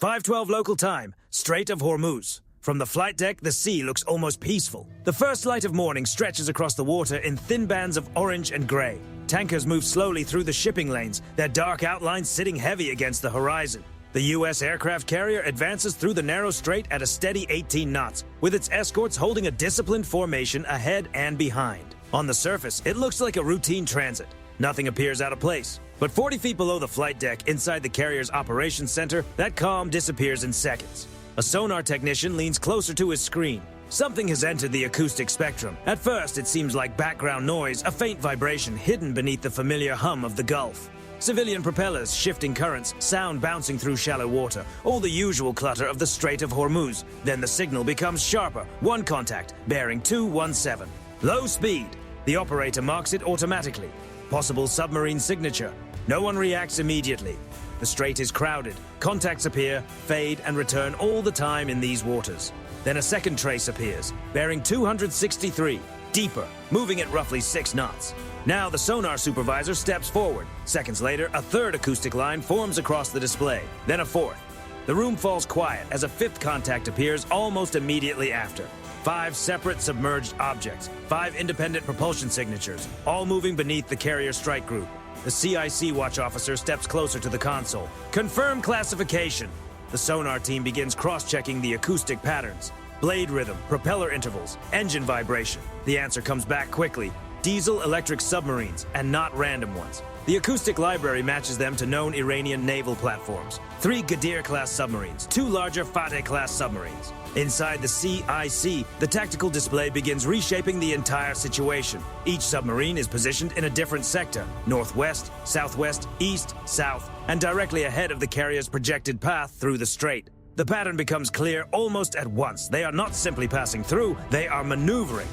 5:12 local time, Strait of Hormuz. From the flight deck, the sea looks almost peaceful. The first light of morning stretches across the water in thin bands of orange and gray. Tankers move slowly through the shipping lanes, their dark outlines sitting heavy against the horizon. The U.S. aircraft carrier advances through the narrow strait at a steady 18 knots, with its escorts holding a disciplined formation ahead and behind. On the surface, it looks like a routine transit. Nothing appears out of place. But 40 feet below the flight deck, inside the carrier's operations center, that calm disappears in seconds. A sonar technician leans closer to his screen. Something has entered the acoustic spectrum. At first, it seems like background noise, a faint vibration hidden beneath the familiar hum of the Gulf. Civilian propellers, shifting currents, sound bouncing through shallow water, all the usual clutter of the Strait of Hormuz. Then the signal becomes sharper. One contact, bearing 217. Low speed. The operator marks it automatically. Possible submarine signature. No one reacts immediately. The strait is crowded. Contacts appear, fade, and return all the time in these waters. Then a second trace appears, bearing 263, deeper, moving at roughly 6 knots. Now the sonar supervisor steps forward. Seconds later, a third acoustic line forms across the display, then a fourth. The room falls quiet as a fifth contact appears almost immediately after. 5 separate submerged objects, 5 independent propulsion signatures, all moving beneath the carrier strike group. The CIC watch officer steps closer to the console. Confirm classification. The sonar team begins cross-checking the acoustic patterns. Blade rhythm, propeller intervals, engine vibration. The answer comes back quickly. Diesel-electric submarines, and not random ones. The acoustic library matches them to known Iranian naval platforms. 3 Ghadir-class submarines, 2 larger Fateh-class submarines. Inside the CIC, the tactical display begins reshaping the entire situation. Each submarine is positioned in a different sector: northwest, southwest, east, south, and directly ahead of the carrier's projected path through the strait. The pattern becomes clear almost at once. They are not simply passing through, they are maneuvering.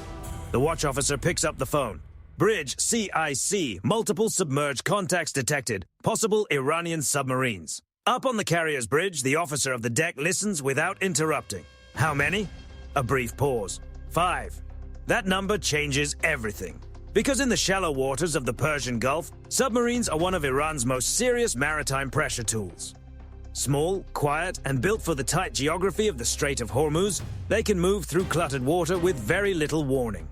The watch officer picks up the phone. Bridge CIC, multiple submerged contacts detected, possible Iranian submarines. Up on the carrier's bridge, the officer of the deck listens without interrupting. How many? A brief pause. 5. That number changes everything. Because in the shallow waters of the Persian Gulf, submarines are one of Iran's most serious maritime pressure tools. Small, quiet, and built for the tight geography of the Strait of Hormuz, they can move through cluttered water with very little warning.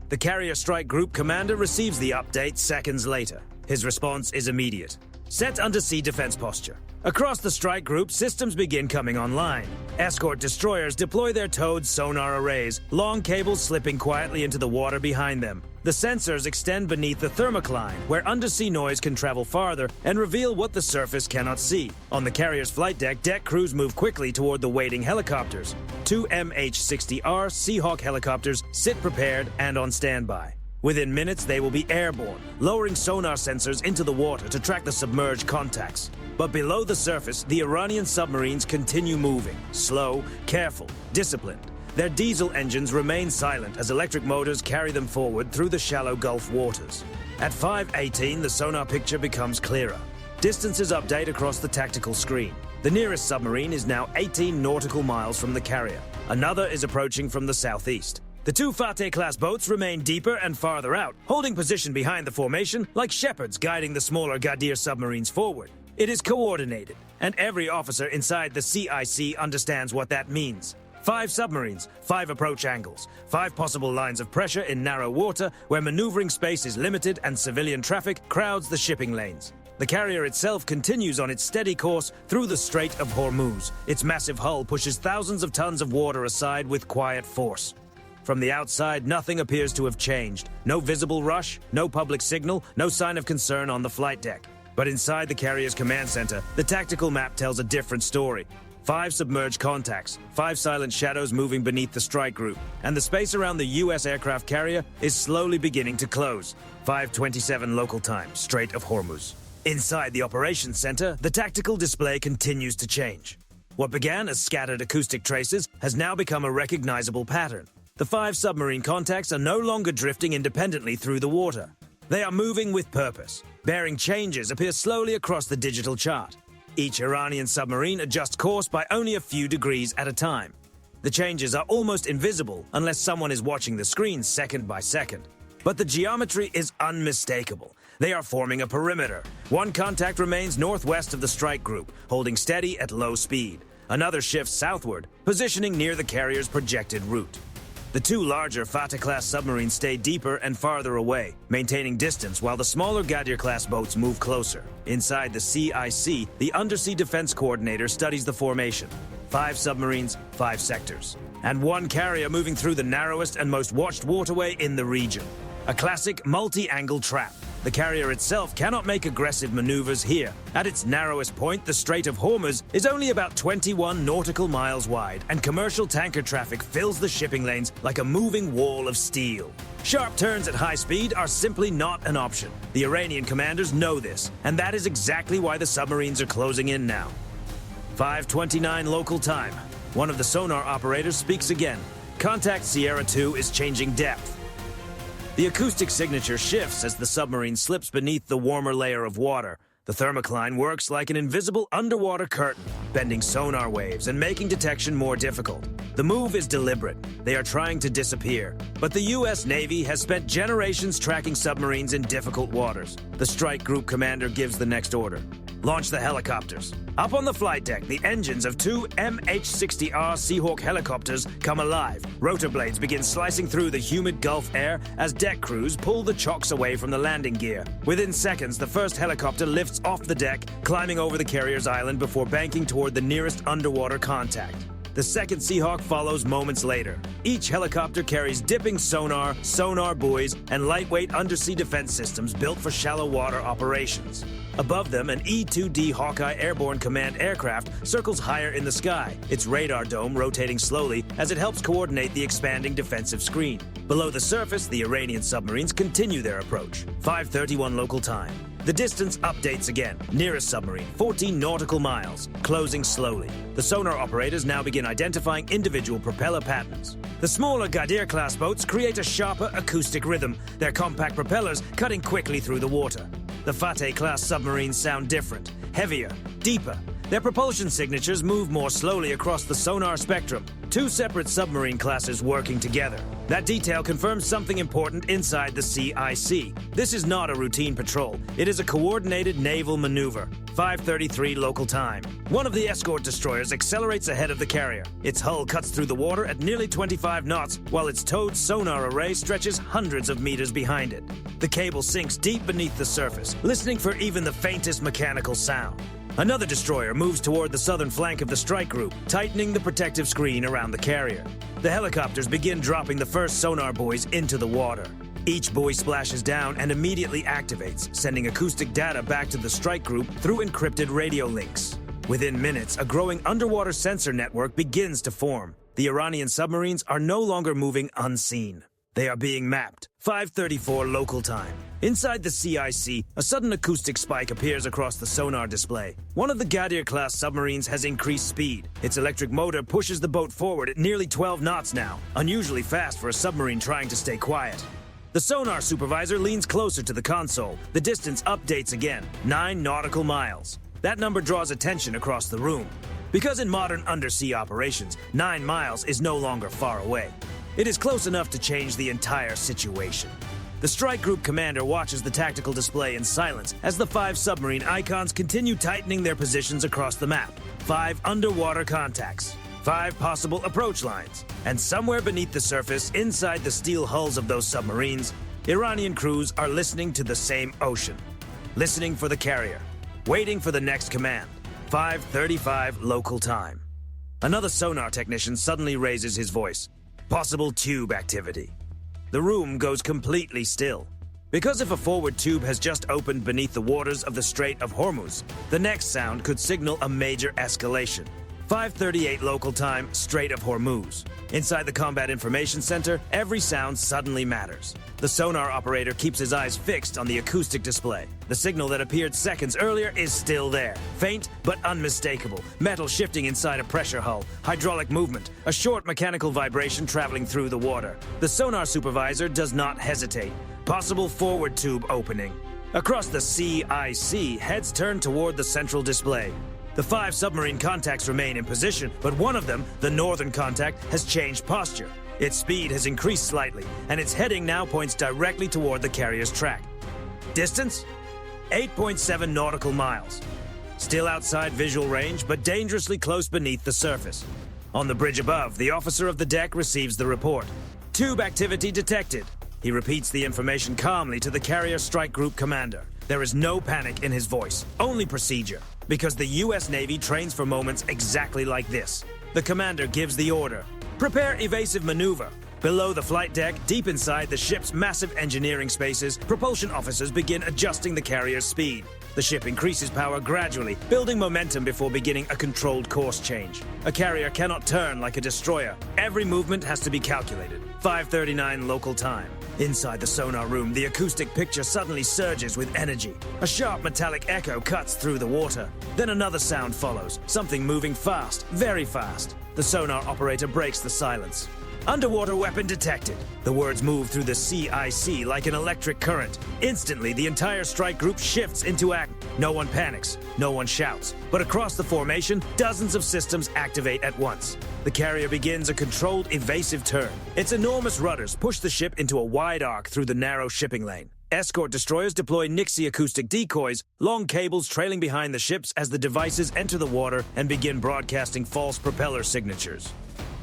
The carrier strike group commander receives the update seconds later. His response is immediate. Set under sea defense posture. Across the strike group, systems begin coming online. Escort destroyers deploy their towed sonar arrays, long cables slipping quietly into the water behind them. The sensors extend beneath the thermocline, where undersea noise can travel farther and reveal what the surface cannot see. On the carrier's flight deck, deck crews move quickly toward the waiting helicopters. 2 MH-60R Seahawk helicopters sit prepared and on standby. Within minutes, they will be airborne, lowering sonar sensors into the water to track the submerged contacts. But below the surface, the Iranian submarines continue moving, slow, careful, disciplined. Their diesel engines remain silent as electric motors carry them forward through the shallow Gulf waters. At 5:18, the sonar picture becomes clearer. Distances update across the tactical screen. The nearest submarine is now 18 nautical miles from the carrier. Another is approaching from the southeast. The 2 Fateh-class boats remain deeper and farther out, holding position behind the formation like shepherds guiding the smaller Ghadir submarines forward. It is coordinated, and every officer inside the CIC understands what that means. 5 submarines, 5 approach angles, 5 possible lines of pressure in narrow water where maneuvering space is limited and civilian traffic crowds the shipping lanes. The carrier itself continues on its steady course through the Strait of Hormuz. Its massive hull pushes thousands of tons of water aside with quiet force. From the outside, nothing appears to have changed. No visible rush, no public signal, no sign of concern on the flight deck. But inside the carrier's command center, the tactical map tells a different story. 5 submerged contacts, 5 silent shadows moving beneath the strike group, and the space around the U.S. aircraft carrier is slowly beginning to close. 5:27 local time, Strait of Hormuz. Inside the operations center, the tactical display continues to change. What began as scattered acoustic traces has now become a recognizable pattern. The 5 submarine contacts are no longer drifting independently through the water. They are moving with purpose. Bearing changes appear slowly across the digital chart. Each Iranian submarine adjusts course by only a few degrees at a time. The changes are almost invisible unless someone is watching the screen second by second. But the geometry is unmistakable. They are forming a perimeter. One contact remains northwest of the strike group, holding steady at low speed. Another shifts southward, positioning near the carrier's projected route. The two larger Fateh-class submarines stay deeper and farther away, maintaining distance while the smaller Gadir-class boats move closer. Inside the CIC, the Undersea Defense Coordinator studies the formation. 5 submarines, 5 sectors. And one carrier moving through the narrowest and most watched waterway in the region. A classic multi-angle trap. The carrier itself cannot make aggressive maneuvers here. At its narrowest point, the Strait of Hormuz is only about 21 nautical miles wide, and commercial tanker traffic fills the shipping lanes like a moving wall of steel. Sharp turns at high speed are simply not an option. The Iranian commanders know this, and that is exactly why the submarines are closing in now. 5:29 local time. One of the sonar operators speaks again. Contact Sierra 2 is changing depth. The acoustic signature shifts as the submarine slips beneath the warmer layer of water. The thermocline works like an invisible underwater curtain, bending sonar waves and making detection more difficult. The move is deliberate. They are trying to disappear. But the U.S. Navy has spent generations tracking submarines in difficult waters. The strike group commander gives the next order. Launch the helicopters. Up on the flight deck, the engines of 2 MH-60R Seahawk helicopters come alive. Rotor blades begin slicing through the humid Gulf air as deck crews pull the chocks away from the landing gear. Within seconds, the first helicopter lifts off the deck, climbing over the carrier's island before banking toward the nearest underwater contact. The second Seahawk follows moments later. Each helicopter carries dipping sonar, sonar buoys, and lightweight undersea defense systems built for shallow water operations. Above them, an E-2D Hawkeye airborne command aircraft circles higher in the sky, its radar dome rotating slowly as it helps coordinate the expanding defensive screen. Below the surface, the Iranian submarines continue their approach. 5:31 local time. The distance updates again. Nearest submarine, 14 nautical miles, closing slowly. The sonar operators now begin identifying individual propeller patterns. The smaller Gadir-class boats create a sharper acoustic rhythm, their compact propellers cutting quickly through the water. The Fateh-class submarines sound different, heavier, deeper. Their propulsion signatures move more slowly across the sonar spectrum. 2 separate submarine classes working together. That detail confirms something important inside the CIC. This is not a routine patrol. It is a coordinated naval maneuver. 5:33 local time. One of the escort destroyers accelerates ahead of the carrier. Its hull cuts through the water at nearly 25 knots, while its towed sonar array stretches hundreds of meters behind it. The cable sinks deep beneath the surface, listening for even the faintest mechanical sound. Another destroyer moves toward the southern flank of the strike group, tightening the protective screen around the carrier. The helicopters begin dropping the first sonar buoys into the water. Each buoy splashes down and immediately activates, sending acoustic data back to the strike group through encrypted radio links. Within minutes, a growing underwater sensor network begins to form. The Iranian submarines are no longer moving unseen. They are being mapped. 5:34 local time. Inside the CIC, a sudden acoustic spike appears across the sonar display. One of the Gadir-class submarines has increased speed. Its electric motor pushes the boat forward at nearly 12 knots now, unusually fast for a submarine trying to stay quiet. The sonar supervisor leans closer to the console. The distance updates again, 9 nautical miles. That number draws attention across the room. Because in modern undersea operations, 9 miles is no longer far away. It is close enough to change the entire situation. The strike group commander watches the tactical display in silence as the 5 submarine icons continue tightening their positions across the map. 5 underwater contacts, 5 possible approach lines, and somewhere beneath the surface, inside the steel hulls of those submarines, Iranian crews are listening to the same ocean, listening for the carrier, waiting for the next command. 5:35 local time. Another sonar technician suddenly raises his voice. Possible tube activity. The room goes completely still. Because if a forward tube has just opened beneath the waters of the Strait of Hormuz, the next sound could signal a major escalation. 5:38 local time, Strait of Hormuz. Inside the Combat Information Center, every sound suddenly matters. The sonar operator keeps his eyes fixed on the acoustic display. The signal that appeared seconds earlier is still there. Faint, but unmistakable. Metal shifting inside a pressure hull. Hydraulic movement. A short mechanical vibration traveling through the water. The sonar supervisor does not hesitate. Possible forward tube opening. Across the CIC, heads turn toward the central display. The 5 submarine contacts remain in position, but one of them, the northern contact, has changed posture. Its speed has increased slightly, and its heading now points directly toward the carrier's track. Distance? 8.7 nautical miles. still outside visual range, but dangerously close beneath the surface. On the bridge above, the officer of the deck receives the report. Tube activity detected. He repeats the information calmly to the carrier strike group commander. There is no panic in his voice, only procedure, because the U.S. Navy trains for moments exactly like this. The commander gives the order. Prepare evasive maneuver. Below the flight deck, deep inside the ship's massive engineering spaces, propulsion officers begin adjusting the carrier's speed. The ship increases power gradually, building momentum before beginning a controlled course change. A carrier cannot turn like a destroyer. Every movement has to be calculated. 5:39 local time. Inside the sonar room, the acoustic picture suddenly surges with energy. A sharp metallic echo cuts through the water. Then another sound follows, something moving fast, very fast. The sonar operator breaks the silence. Underwater weapon detected. The words move through the CIC like an electric current. Instantly, the entire strike group shifts into act. No one panics, no one shouts. But across the formation, dozens of systems activate at once. The carrier begins a controlled evasive turn. Its enormous rudders push the ship into a wide arc through the narrow shipping lane. Escort destroyers deploy Nixie acoustic decoys, long cables trailing behind the ships as the devices enter the water and begin broadcasting false propeller signatures.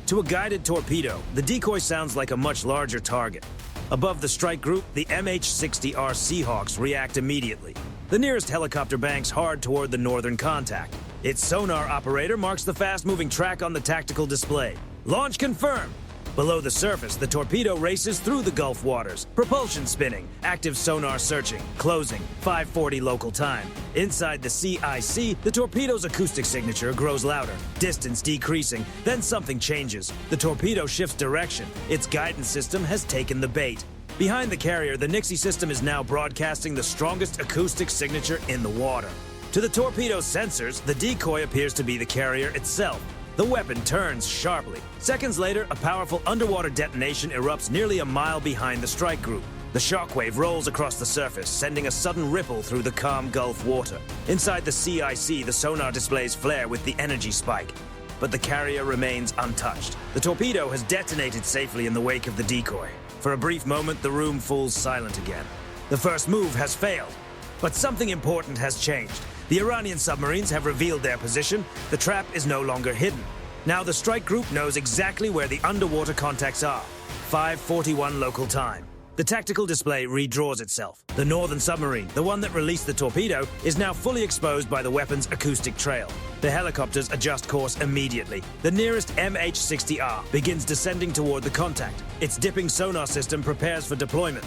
To a guided torpedo, the decoy sounds like a much larger target. Above the strike group, the MH-60R Seahawks react immediately. The nearest helicopter banks hard toward the northern contact. Its sonar operator marks the fast-moving track on the tactical display. Launch confirmed! Below the surface, the torpedo races through the Gulf waters. Propulsion spinning, active sonar searching, closing, 5:40 local time. Inside the CIC, the torpedo's acoustic signature grows louder, distance decreasing, then something changes. The torpedo shifts direction. Its guidance system has taken the bait. Behind the carrier, the Nixie system is now broadcasting the strongest acoustic signature in the water. To the torpedo's sensors, the decoy appears to be the carrier itself. The weapon turns sharply. Seconds later, a powerful underwater detonation erupts nearly a mile behind the strike group. The shockwave rolls across the surface, sending a sudden ripple through the calm Gulf water. Inside the CIC, the sonar displays flare with the energy spike. But the carrier remains untouched. The torpedo has detonated safely in the wake of the decoy. For a brief moment, the room falls silent again. The first move has failed. But something important has changed. The Iranian submarines have revealed their position. The trap is no longer hidden. Now the strike group knows exactly where the underwater contacts are. 5:41 local time. The tactical display redraws itself. The northern submarine, the one that released the torpedo, is now fully exposed by the weapon's acoustic trail. The helicopters adjust course immediately. The nearest MH-60R begins descending toward the contact. Its dipping sonar system prepares for deployment.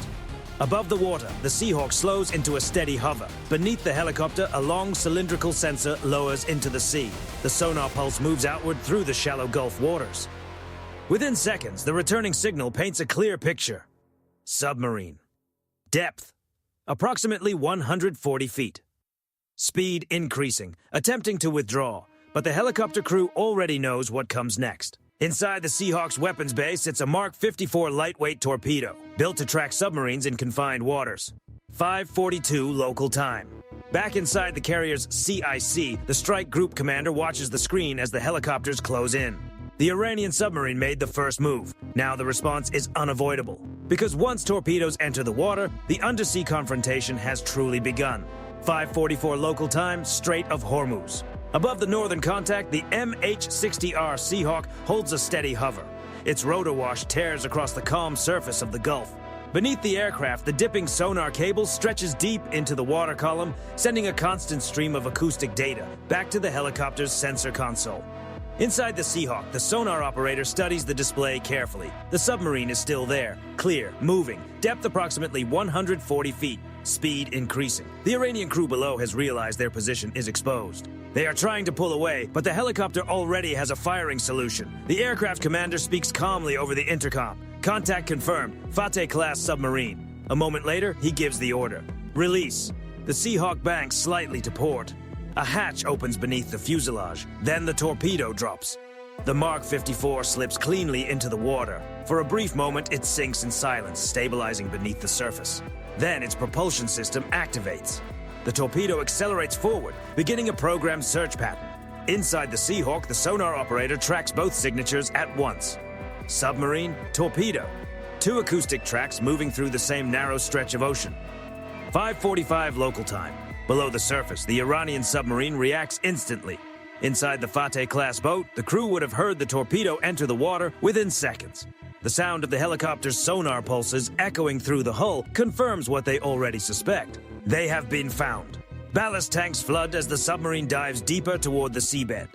Above the water, the Seahawk slows into a steady hover. Beneath the helicopter, a long cylindrical sensor lowers into the sea. The sonar pulse moves outward through the shallow Gulf waters. Within seconds, the returning signal paints a clear picture. Submarine. Depth, approximately 140 feet. Speed increasing, attempting to withdraw, but the helicopter crew already knows what comes next. Inside the Seahawk's weapons bay sits a Mark 54 lightweight torpedo, built to track submarines in confined waters. 5:42 local time. Back inside the carrier's CIC, the strike group commander watches the screen as the helicopters close in. The Iranian submarine made the first move. Now the response is unavoidable. Because once torpedoes enter the water, the undersea confrontation has truly begun. 5:44 local time, Strait of Hormuz. Above the northern contact, the MH-60R Seahawk holds a steady hover. Its rotor wash tears across the calm surface of the Gulf. Beneath the aircraft, the dipping sonar cable stretches deep into the water column, sending a constant stream of acoustic data back to the helicopter's sensor console. Inside the Seahawk, the sonar operator studies the display carefully. The submarine is still there, clear, moving, depth approximately 140 feet, speed increasing. The Iranian crew below has realized their position is exposed. They are trying to pull away, but the helicopter already has a firing solution. The aircraft commander speaks calmly over the intercom. Contact confirmed, Fateh-class submarine. A moment later, he gives the order. Release. The Seahawk banks slightly to port. A hatch opens beneath the fuselage. Then the torpedo drops. The Mark 54 slips cleanly into the water. For a brief moment, it sinks in silence, stabilizing beneath the surface. Then its propulsion system activates. The torpedo accelerates forward, beginning a programmed search pattern. Inside the Seahawk, the sonar operator tracks both signatures at once. Submarine, torpedo. Two acoustic tracks moving through the same narrow stretch of ocean. 5:45 local time. Below the surface, the Iranian submarine reacts instantly. Inside the Fateh-class boat, the crew would have heard the torpedo enter the water within seconds. The sound of the helicopter's sonar pulses echoing through the hull confirms what they already suspect. They have been found. Ballast tanks flood as the submarine dives deeper toward the seabed.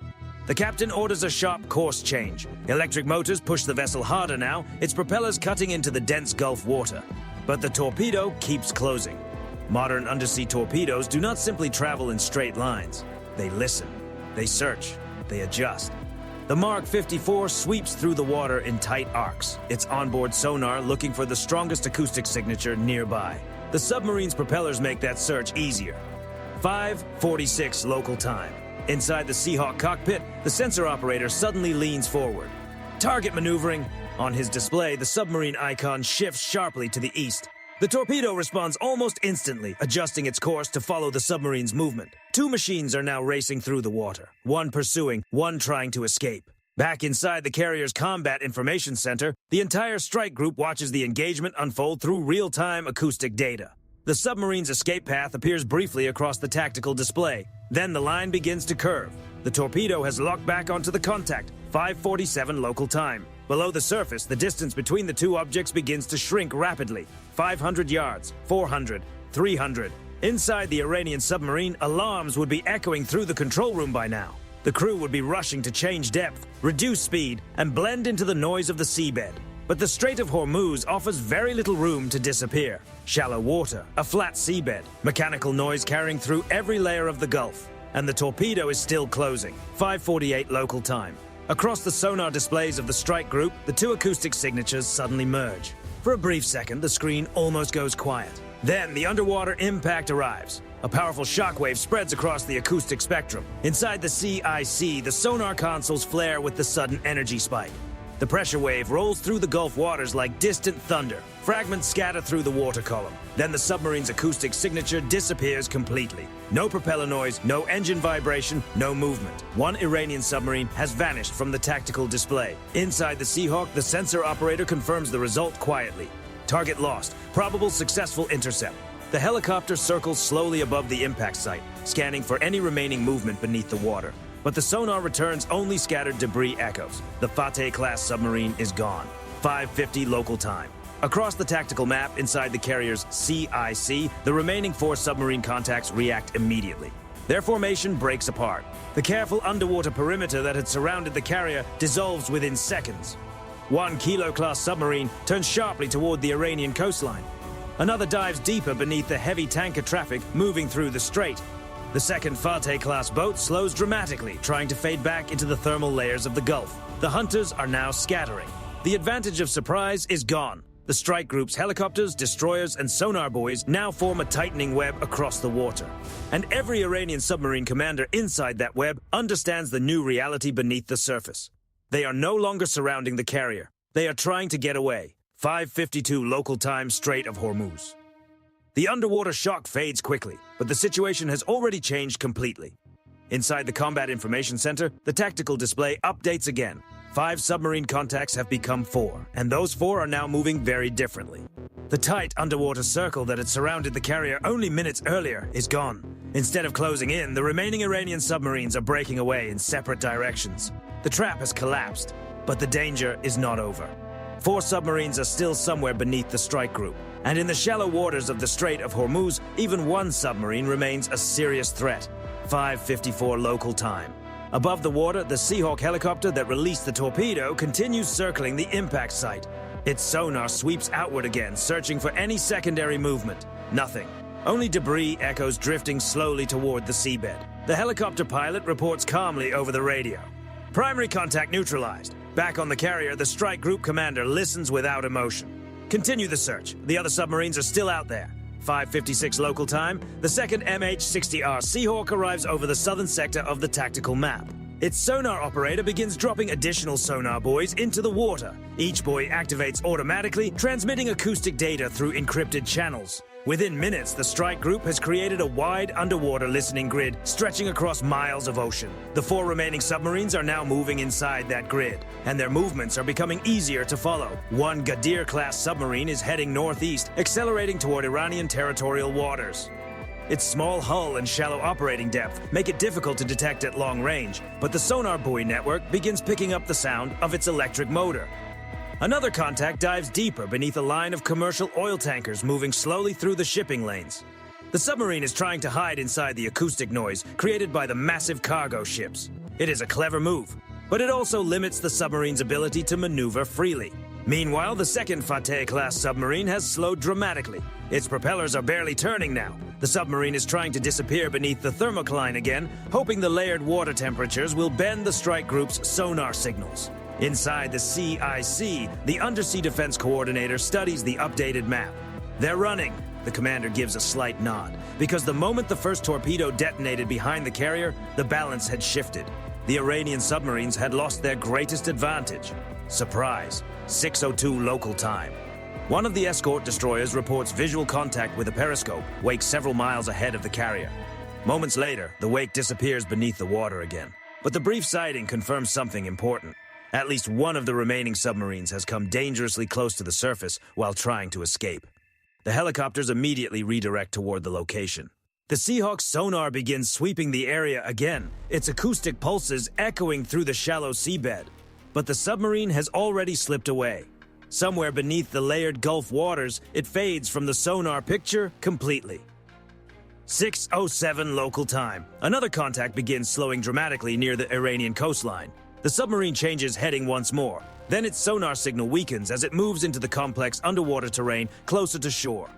The captain orders a sharp course change. Electric motors push the vessel harder now, its propellers cutting into the dense Gulf water. But the torpedo keeps closing. Modern undersea torpedoes do not simply travel in straight lines. They listen, they search, they adjust. The Mark 54 sweeps through the water in tight arcs, its onboard sonar looking for the strongest acoustic signature nearby. The submarine's propellers make that search easier. 5:46 local time. Inside the Seahawk cockpit, the sensor operator suddenly leans forward. Target maneuvering. On his display, the submarine icon shifts sharply to the east. The torpedo responds almost instantly, adjusting its course to follow the submarine's movement. Two machines are now racing through the water, one pursuing, one trying to escape. Back inside the carrier's Combat Information Center, the entire strike group watches the engagement unfold through real-time acoustic data. The submarine's escape path appears briefly across the tactical display. Then the line begins to curve. The torpedo has locked back onto the contact, 5:47 local time. Below the surface, the distance between the two objects begins to shrink rapidly. 500 yards, 400, 300. Inside the Iranian submarine, alarms would be echoing through the control room by now. The crew would be rushing to change depth, reduce speed, and blend into the noise of the seabed. But the Strait of Hormuz offers very little room to disappear. Shallow water, a flat seabed, mechanical noise carrying through every layer of the Gulf. And the torpedo is still closing, 5:48 local time. Across the sonar displays of the strike group, the two acoustic signatures suddenly merge. For a brief second, the screen almost goes quiet. Then the underwater impact arrives. A powerful shockwave spreads across the acoustic spectrum. Inside the CIC, the sonar consoles flare with the sudden energy spike. The pressure wave rolls through the Gulf waters like distant thunder. Fragments scatter through the water column. Then the submarine's acoustic signature disappears completely. No propeller noise, no engine vibration, no movement. One Iranian submarine has vanished from the tactical display. Inside the Seahawk, the sensor operator confirms the result quietly. Target lost. Probable successful intercept. The helicopter circles slowly above the impact site, scanning for any remaining movement beneath the water. But the sonar returns only scattered debris echoes. The Fateh-class submarine is gone. 5:50 local time. Across the tactical map inside the carrier's CIC, the remaining 4 submarine contacts react immediately. Their formation breaks apart. The careful underwater perimeter that had surrounded the carrier dissolves within seconds. One Kilo-class submarine turns sharply toward the Iranian coastline. Another dives deeper beneath the heavy tanker traffic moving through the strait. The second Fateh-class boat slows dramatically, trying to fade back into the thermal layers of the Gulf. The hunters are now scattering. The advantage of surprise is gone. The strike group's helicopters, destroyers, and sonar buoys now form a tightening web across the water. And every Iranian submarine commander inside that web understands the new reality beneath the surface. They are no longer surrounding the carrier. They are trying to get away. 5:52 local time, Strait of Hormuz. The underwater shock fades quickly, but the situation has already changed completely. Inside the Combat Information Center, the tactical display updates again. 5 submarine contacts have become 4, and those 4 are now moving very differently. The tight underwater circle that had surrounded the carrier only minutes earlier is gone. Instead of closing in, the remaining Iranian submarines are breaking away in separate directions. The trap has collapsed, but the danger is not over. 4 submarines are still somewhere beneath the strike group, and in the shallow waters of the Strait of Hormuz, even one submarine remains a serious threat. 5:54 local time. Above the water, the Seahawk helicopter that released the torpedo continues circling the impact site. Its sonar sweeps outward again, searching for any secondary movement. Nothing. Only debris echoes drifting slowly toward the seabed. The helicopter pilot reports calmly over the radio. Primary contact neutralized. Back on the carrier, the strike group commander listens without emotion. Continue the search. The other submarines are still out there. 5:56 local time, the second MH-60R Seahawk arrives over the southern sector of the tactical map. Its sonar operator begins dropping additional sonar buoys into the water. Each buoy activates automatically, transmitting acoustic data through encrypted channels. Within minutes, the strike group has created a wide underwater listening grid stretching across miles of ocean. The 4 remaining submarines are now moving inside that grid, and their movements are becoming easier to follow. One Ghadir-class submarine is heading northeast, accelerating toward Iranian territorial waters. Its small hull and shallow operating depth make it difficult to detect at long range, but the sonar buoy network begins picking up the sound of its electric motor. Another contact dives deeper beneath a line of commercial oil tankers moving slowly through the shipping lanes. The submarine is trying to hide inside the acoustic noise created by the massive cargo ships. It is a clever move, but it also limits the submarine's ability to maneuver freely. Meanwhile, the second Fateh-class submarine has slowed dramatically. Its propellers are barely turning now. The submarine is trying to disappear beneath the thermocline again, hoping the layered water temperatures will bend the strike group's sonar signals. Inside the CIC, the Undersea Defense Coordinator studies the updated map. They're running. The commander gives a slight nod, because the moment the first torpedo detonated behind the carrier, the balance had shifted. The Iranian submarines had lost their greatest advantage. Surprise. 6:02 local time. One of the escort destroyers reports visual contact with a periscope wake several miles ahead of the carrier. Moments later, the wake disappears beneath the water again. But the brief sighting confirms something important. At least one of the remaining submarines has come dangerously close to the surface while trying to escape. The helicopters immediately redirect toward the location. The Seahawk's sonar begins sweeping the area again, its acoustic pulses echoing through the shallow seabed. But the submarine has already slipped away. Somewhere beneath the layered Gulf waters, it fades from the sonar picture completely. 6:07 local time. Another contact begins slowing dramatically near the Iranian coastline. The submarine changes heading once more. Then its sonar signal weakens as it moves into the complex underwater terrain closer to shore.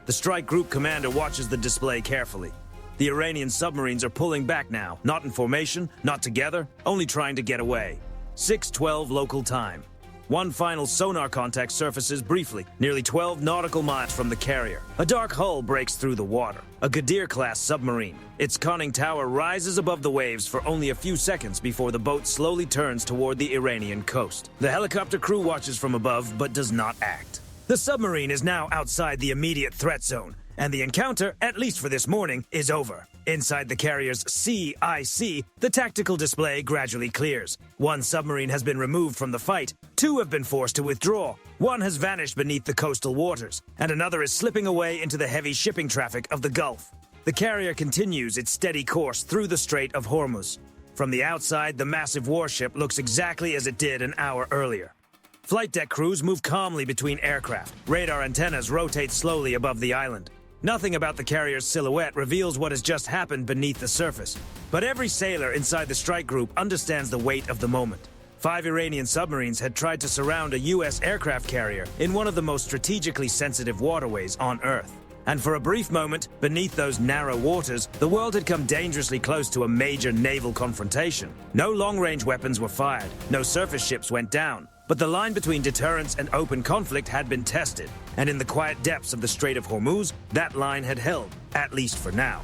The strike group commander watches the display carefully. The Iranian submarines are pulling back now, not in formation, not together, only trying to get away. 6:12 local time. One final sonar contact surfaces briefly, nearly 12 nautical miles from the carrier. A dark hull breaks through the water. A Ghadir-class submarine. Its conning tower rises above the waves for only a few seconds before the boat slowly turns toward the Iranian coast. The helicopter crew watches from above but does not act. The submarine is now outside the immediate threat zone, and the encounter, at least for this morning, is over. Inside the carrier's CIC, the tactical display gradually clears. One submarine has been removed from the fight, two have been forced to withdraw, one has vanished beneath the coastal waters, and another is slipping away into the heavy shipping traffic of the Gulf. The carrier continues its steady course through the Strait of Hormuz. From the outside, the massive warship looks exactly as it did an hour earlier. Flight deck crews move calmly between aircraft. Radar antennas rotate slowly above the island. Nothing about the carrier's silhouette reveals what has just happened beneath the surface. But every sailor inside the strike group understands the weight of the moment. 5 Iranian submarines had tried to surround a U.S. aircraft carrier in one of the most strategically sensitive waterways on Earth. And for a brief moment, beneath those narrow waters, the world had come dangerously close to a major naval confrontation. No long-range weapons were fired, no surface ships went down. But the line between deterrence and open conflict had been tested, and in the quiet depths of the Strait of Hormuz, that line had held, at least for now.